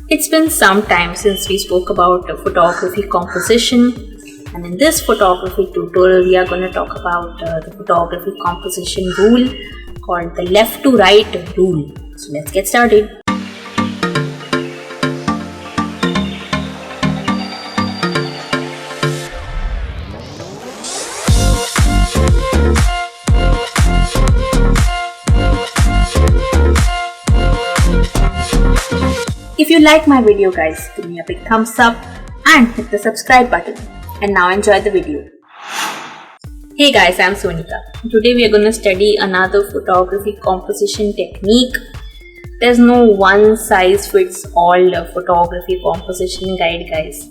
It's been some time since we spoke about photography composition, and in this photography tutorial we are going to talk about the photography composition rule called the left to right rule. So let's get started. If you like my video guys, give me a big thumbs up and hit the subscribe button. And now enjoy the video. Hey guys, I'm Sonika. Today we are going to study another photography composition technique. There's no one size fits all photography composition guide guys.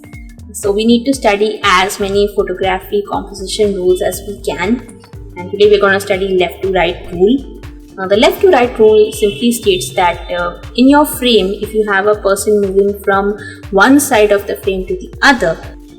So we need to study as many photography composition rules as we can. And today we're going to study left to right rule. Now the left to right rule simply states that in your frame, if you have a person moving from one side of the frame to the other,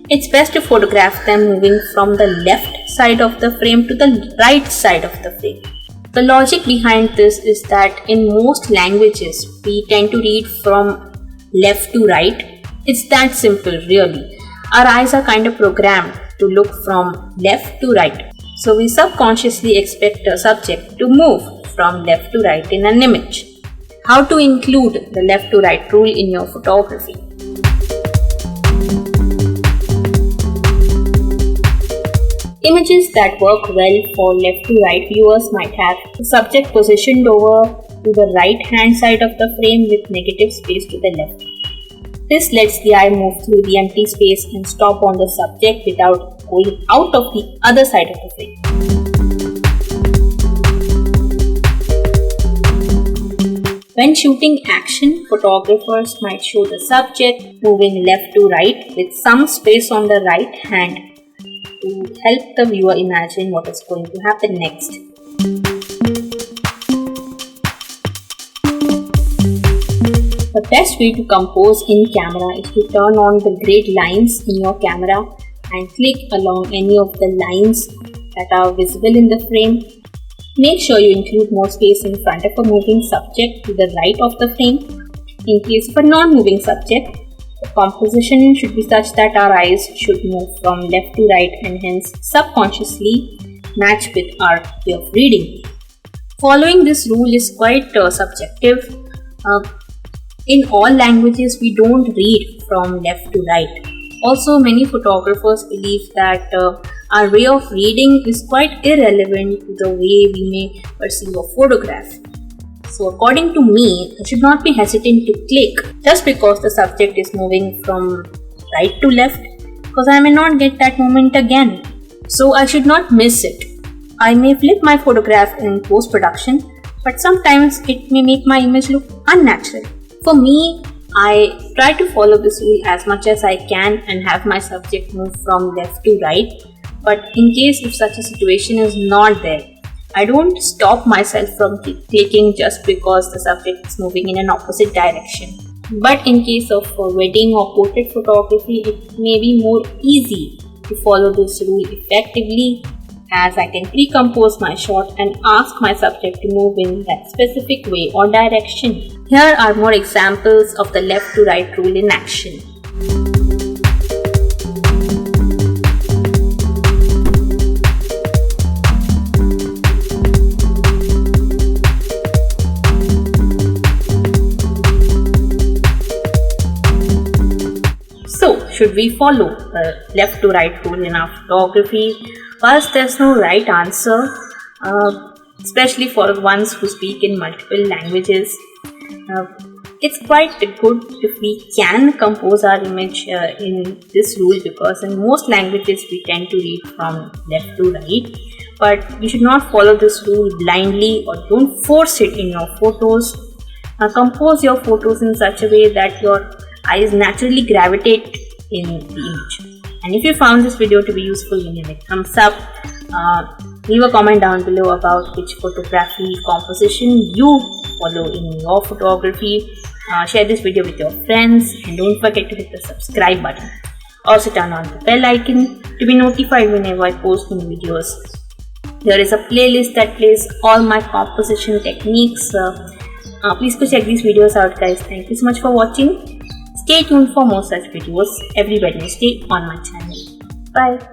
it's best to photograph them moving from the left side of the frame to the right side of the frame. The logic behind this is that in most languages, we tend to read from left to right. It's that simple really. Our eyes are kind of programmed to look from left to right. So we subconsciously expect a subject to move from left to right in an image. How to include the left to right rule in your photography? Images that work well for left to right viewers might have the subject positioned over to the right hand side of the frame with negative space to the left. This lets the eye move through the empty space and stop on the subject without going out of the other side of the frame. When shooting action, photographers might show the subject moving left to right with some space on the right hand to help the viewer imagine what is going to happen next. The best way to compose in camera is to turn on the grid lines in your camera and click along any of the lines that are visible in the frame. Make sure you include more space in front of a moving subject to the right of the frame. In case of a non-moving subject, the composition should be such that our eyes should move from left to right and hence subconsciously match with our way of reading. Following this rule is quite subjective. In all languages, we don't read from left to right. Also, many photographers believe that our way of reading is quite irrelevant to the way we may perceive a photograph. So according to me, I should not be hesitant to click just because the subject is moving from right to left, because I may not get that moment again. So I should not miss it. I may flip my photograph in post-production, but sometimes it may make my image look unnatural. For me, I try to follow this rule as much as I can and have my subject move from left to right. But in case if such a situation is not there, I don't stop myself from clicking just because the subject is moving in an opposite direction. But in case of wedding or portrait photography, it may be more easy to follow this rule effectively, as I can pre-compose my shot and ask my subject to move in that specific way or direction. Here are more examples of the left to right rule in action. So, should we follow the left to right rule in our photography? First, there's no right answer, especially for ones who speak in multiple languages. It's quite good if we can compose our image in this rule, because in most languages we tend to read from left to right. But you should not follow this rule blindly or don't force it in your photos. Compose your photos in such a way that your eyes naturally gravitate in the image. And if you found this video to be useful, give me a thumbs up. Leave a comment down below about which photography composition you follow in your photography. Share this video with your friends and don't forget to hit the subscribe button. Also turn on the bell icon to be notified whenever I post new videos. There is a playlist that plays all my composition techniques. Please go check these videos out guys. Thank you so much for watching. Stay tuned for more such videos every Wednesday on my channel. Bye.